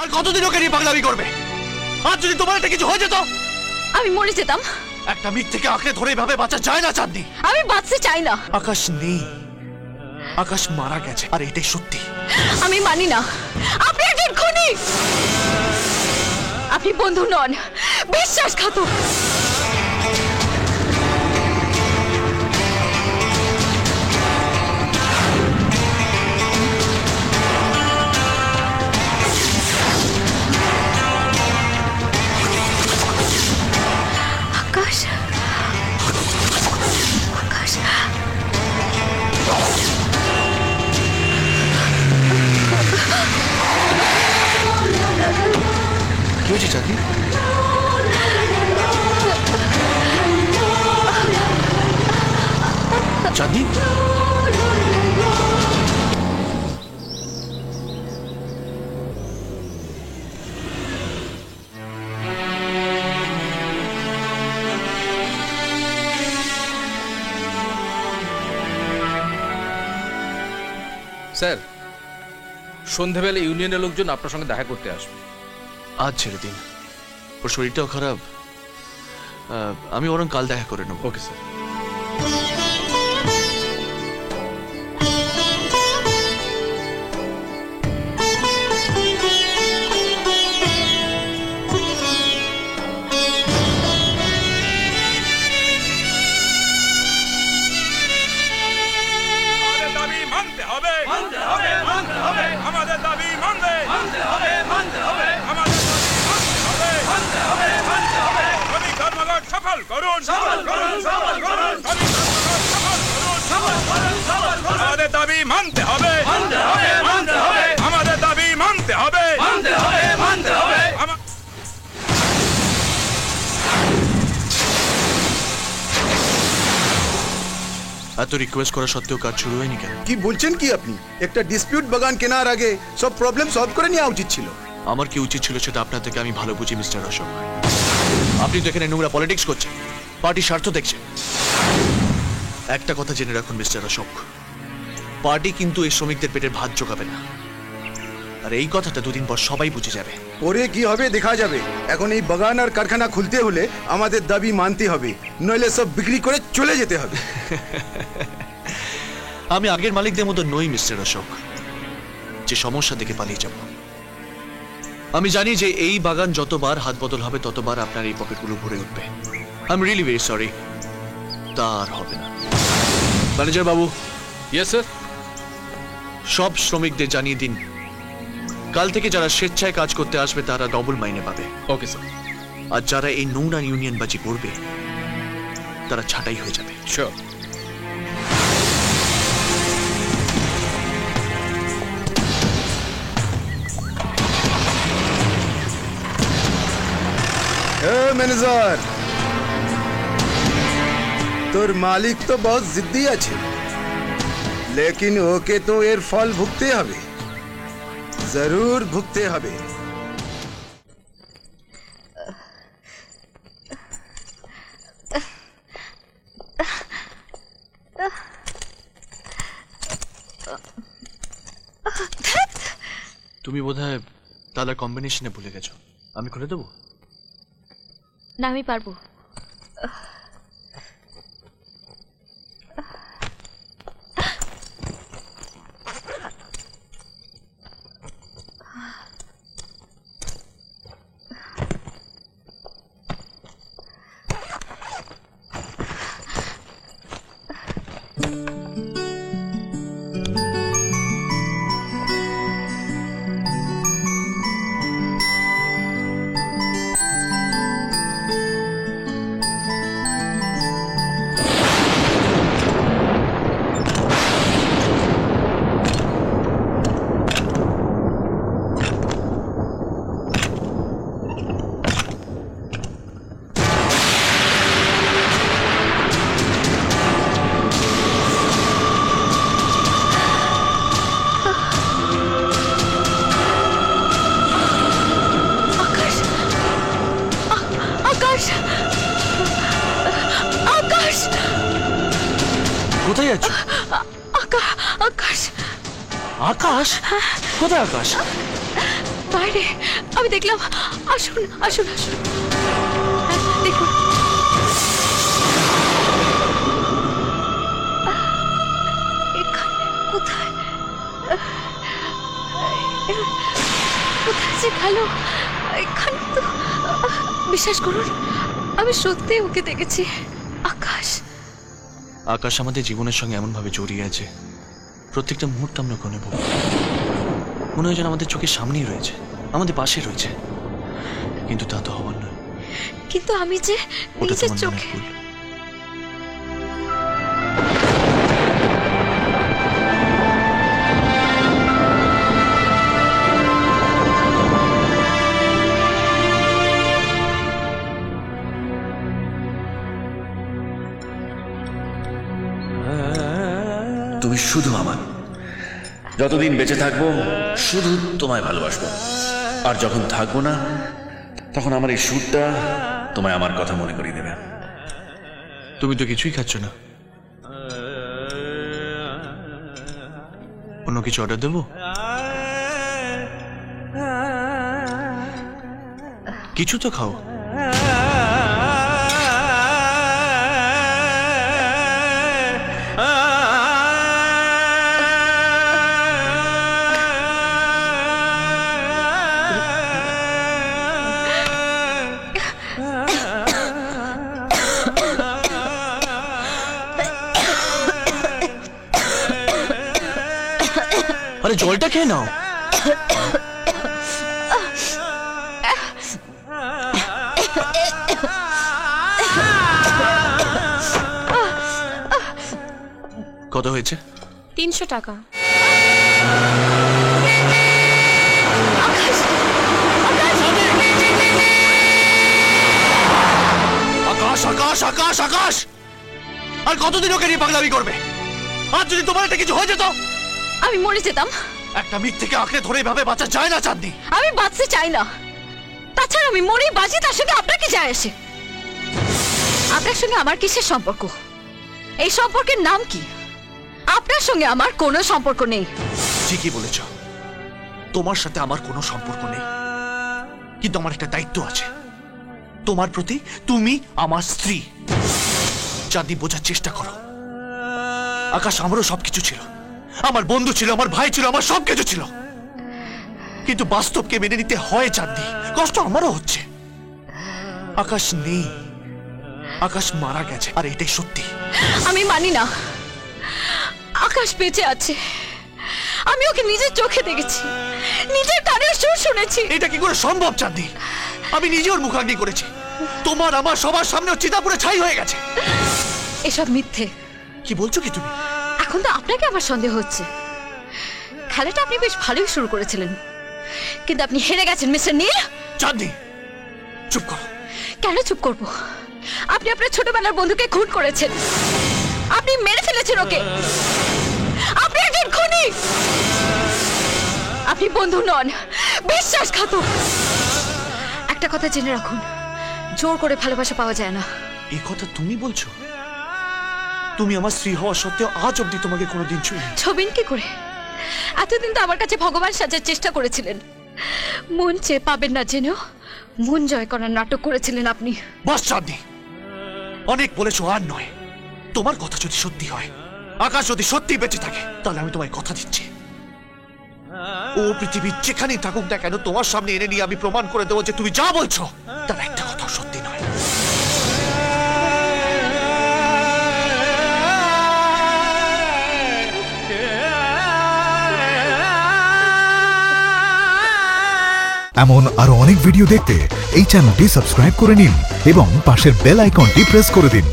আর কতদিন ওকে নিয়ে পাগলামি করবে? আর যদি তোমার একটা কিছু হয়ে যেত, আমি মরে যেতাম। একটা মিথ থেকে আঁকড়ে ধরে এভাবে বাঁচা যায় না চাঁদনি। আমি বাঁচতে চাই না। আকাশ নেই, আকাশ মারা গেছে, আর এটাই সত্যি। আমি মানি না, আপনি একজন খুনি। আপনি বন্ধু নন, বিশ্বাসঘাতক। আকাশ, আকাশ, কি হয়েছে চাঁদনি? চাঁদনি, স্যার, সন্ধেবেলা ইউনিয়নের লোকজন আপনার সঙ্গে দেখা করতে আসবে। আজ ছেড়ে দিন, ওর শরীরটাও খারাপ। আমি বরং কাল দেখা করে নেব। Okay sir. আমাদের দাবি মানতে হবে, আমাদের দাবি মানতে হবে। এত রিকোয়েস্ট করা সত্ত্বেও কাজ শুরু হয়নি কেন? কি বলছেন কি আপনি? একটা ডিসপিউট বাগান কেনার আগে সব প্রবলেম সলভ করে নেওয়া উচিত ছিল। আমার কি উচিত ছিল সেটা আপনার থেকে আমি ভালো বুঝি মিস্টার অশোক। আপনি তো এখানে নোংরা পলিটিক্স করছেন, পার্টির স্বার্থ দেখছেন। একটা কথা জেনে রাখুন মিস্টার অশোক, পার্টি কিন্তু এই শ্রমিকদের পেটের ভাত জোগাবে না। আর এই কথাটা দুদিন পর সবাই বুঝে যাবে। পরে কি হবে দেখা যাবে। এখন এই বাগান আর কারখানা খুলতে হলে আমাদের দাবি মানতে হবে, নইলে সব বিক্রি করে চলে যেতে হবে। আমি আগের মালিকদের মতো নই মিস্টার অশোক, যে সমস্যা দেখে পালিয়ে যাব। আমি জানি যে এই বাগান যতবার হাত বদল হবে ততবার আপনার এই পকেটগুলো ভরে উঠবে। I am really very sorry. তার হবে না। ম্যানেজার বাবু। Yes sir. সব শ্রমিকদের জানিয়ে দিন, কাল থেকে যারা স্বেচ্ছায় কাজ করতে আসবে তারা ডবল মাইনে পাবে। Okay sir. আর যারা এই নোংরা ইউনিয়নবাজি করবে তারা ছাঁটাই হয়ে যাবে। শিওর। ম্যানেজার, তোর মালিক তো বহুত জিদ্দি আছে, লেকিন ওকে তো এর ফল ভুগতে হবে, জরুর ভুগতে হবে। তুমি বোধহয় তালার কম্বিনেশনে ভুলে গেছো। আমি খুলে দেবো? না, আমি পারবো। কোথায় যাচ্ছ? আকাশ। আকাশ? কোথায় আকাশ? বাইরে আমি দেখলাম। আসুন আসুন আসুন, হ্যাঁ, দেখুন। এখানে কোথায় কোথায় যে গেল? এখানে তো, বিশ্বাস করুন আমি সত্যি ওকে দেখেছি। আকাশ। আকাশ আমাদের জীবনের সঙ্গে এমনভাবে জড়িয়ে আছে, প্রত্যেকটা মুহূর্ত আমরা কোণে নেব, মনে হয় যেন আমাদের চোখের সামনেই রয়েছে, আমাদের পাশে রয়েছে, কিন্তু তা তো হবার নয়। কিন্তু আমি যে ওটা নিজের তোমার মনের চোখে। ভুল। তুমি শুধু আমার, যতদিন বেঁচে থাকবো শুধু তোমায় ভালোবাসবো, আর যখন থাকবো না তখন আমার এই সুরটা তোমায় আমার কথা মনে করিয়ে দেবে। তুমি তো কিছুই খাচ্ছ না, অন্য কিছু অর্ডার দেবো? কিছু তো খাও। আরে জলটা খেয়ে নাও। কত হয়েছে? 300 টাকা। আকাশ আকাশ আকাশ আকাশ, আর কতদিন ওকে নিয়ে পাগলামি করবে? আর যদি তোমার একটা কিছু হয়ে যেত? আমি মরে যেতাম। একটা মিথ্যেকে আঁকড়ে ধরে এভাবে বাঁচা যায় না চাঁদনি। আমি বাঁচতে চাই না, তাছাড়া আমি মরে বাঁচি, তার সঙ্গে আপনার কি যায় আসে? আপনার সঙ্গে আমার কিসের সম্পর্ক? এই সম্পর্কের নাম কি? আপনার সঙ্গে আমার কোনো সম্পর্ক নেই। ঠিকই বলেছ, তোমার সাথে আমার কোনো সম্পর্ক নেই, কিন্তু আমার একটা দায়িত্ব আছে তোমার প্রতি। তুমি আমার স্ত্রী। চাঁদনি, বোঝার চেষ্টা করো। আকাশ আমারও সবকিছু ছিল, আমার বন্ধু ছিল, আমার ভাই ছিল, আমার সবকিছু ছিল, কিন্তু বাস্তবকে মেনে নিতে হয় চাঁদনি। কষ্ট আমারও হচ্ছে। আকাশ নেই, আকাশ মারা গেছে, আর এটাই সত্যি। আমি মানি না, আকাশ বেঁচে আছে। আমি ওকে নিজের চোখে দেখেছি, নিজের কানে সুর শুনেছি। এটা কি করে সম্ভব চাঁদনি? আমি নিজে ওর মুখাগ্নি করেছি, তোমার আমার সবার সামনে চিতাপুরে ছাই হয়ে গেছে। এসব মিথ্যে। কি বলছো কি তুমি? এখন তো আপনাকে আমার সন্দেহ হচ্ছে। খেলাটা আপনি বেশ ভালোই শুরু করেছিলেন, কিন্তু আপনি হেরে গেছেন মিস্টার নীল। চাঁদনি, চুপ করো। কেন চুপ করব? আপনি আপনার ছোটবেলার বন্ধুকে খুন করেছেন, আপনি মেরে ফেলেছেন ওকে। আপনি একজন খুনি। আপনি বন্ধু নন, বিশ্বাসঘাতক। একটা কথা জেনে রাখুন, জোর করে ভালোবাসা পাওয়া যায় না। এই কথা তুমি বলছো? তুমি আমার স্ত্রী হওয়া সত্ত্বেও আজ অব্দি তোমাকে কোনোদিন ছুঁই। ছবিন কি করে? এতদিন তো আমার কাছে ভগবান সাজার চেষ্টা করেছিলেন, মন চেয়ে পাবেন না জেনেও মন জয় করার নাটক করেছিলেন আপনি। বাস চাঁদনি, অনেক বলেছো, আর নয়। তোমার কথা যদি সত্যি হয়, আকাশ যদি সত্যি বেঁচে থাকে, তাহলে আমি তোমায় কথা দিচ্ছি, ও পৃথিবীর যেখানেই থাকুক না কেন, তোমার সামনে এনে নিয়ে আমি প্রমাণ করে দেবো যে তুমি যা বলছো তার একটা কথা সত্যি নয়। এমন আরো অনেক ভিডিও দেখতে এই চ্যানেলটি সাবস্ক্রাইব করে নিন এবং পাশের বেল আইকনটি প্রেস করে দিন।